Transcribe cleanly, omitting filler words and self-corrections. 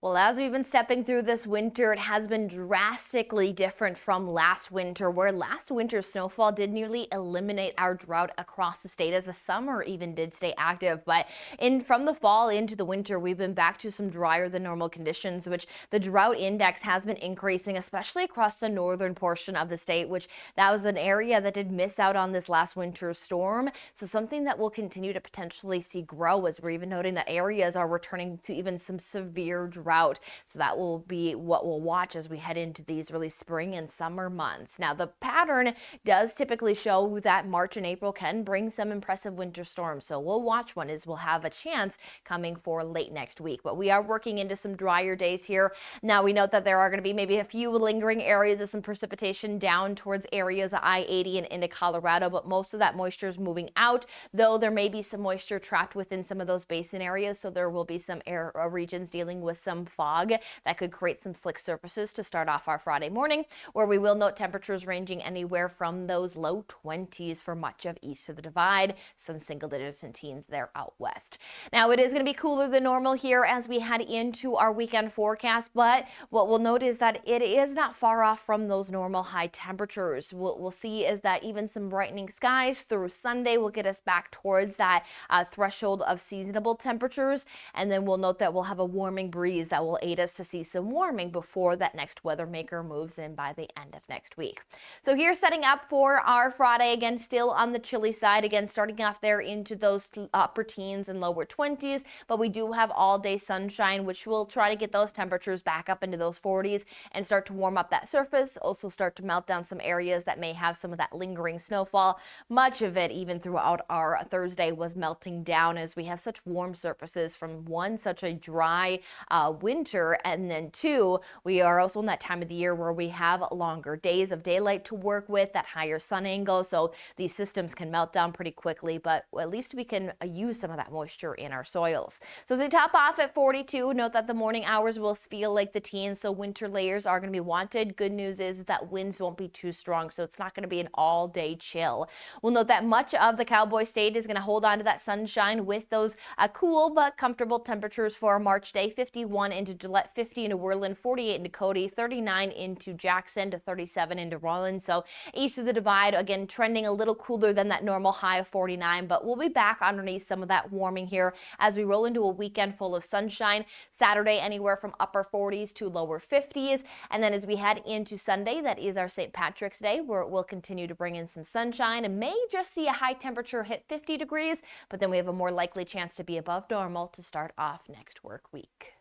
Well, as we've been stepping through this winter, it has been drastically different from last winter, where last winter's snowfall did nearly eliminate our drought across the state as the summer even did stay active. But from the fall into the winter, we've been back to some drier than normal conditions, which the drought index has been increasing, especially across the northern portion of the state, which that was an area that did miss out on this last winter's storm. So something that we'll continue to potentially see grow, as we're even noting that areas are returning to even some severe drought. So that will be what we'll watch as we head into these really spring and summer months. Now, the pattern does typically show that March and April can bring some impressive winter storms. So we'll watch one as we'll have a chance coming for late next week. But we are working into some drier days here. Now, we note that there are going to be maybe a few lingering areas of some precipitation down towards areas of I-80 and into Colorado, but most of that moisture is moving out, though there may be some moisture trapped within some of those basin areas. So there will be some regions dealing with some fog that could create some slick surfaces to start off our Friday morning, where we will note temperatures ranging anywhere from those low 20s for much of east of the divide, some single digits and teens there out west. Now, it is going to be cooler than normal here as we head into our weekend forecast, but what we'll note is that it is not far off from those normal high temperatures. We'll see is that even some brightening skies through Sunday will get us back towards that threshold of seasonable temperatures, and then we'll note that we'll have a warming breeze that will aid us to see some warming before that next weather maker moves in by the end of next week. So here, setting up for our Friday, again still on the chilly side, again starting off there into those upper teens and lower 20s, but we do have all day sunshine, which will try to get those temperatures back up into those 40s and start to warm up that surface, also start to melt down some areas that may have some of that lingering snowfall. Much of it, even throughout our Thursday, was melting down as we have such warm surfaces from such a dry winter, and then two, we are also in that time of the year where we have longer days of daylight to work with, that higher sun angle, so these systems can melt down pretty quickly, but at least we can use some of that moisture in our soils. So as we top off at 42, note that the morning hours will feel like the teens, so winter layers are going to be wanted. Good news is that winds won't be too strong, so it's not going to be an all-day chill. We'll note that much of the Cowboy State is going to hold on to that sunshine with those cool but comfortable temperatures for March day. 51 into Gillette, 50 into Worland, 48 into Cody, 39 into Jackson, to 37 into Rollins. So east of the divide, again, trending a little cooler than that normal high of 49, but we'll be back underneath some of that warming here as we roll into a weekend full of sunshine. Saturday, anywhere from upper 40s to lower 50s. And then as we head into Sunday, that is our St. Patrick's Day, where we'll continue to bring in some sunshine and may just see a high temperature hit 50 degrees, but then we have a more likely chance to be above normal to start off next work week.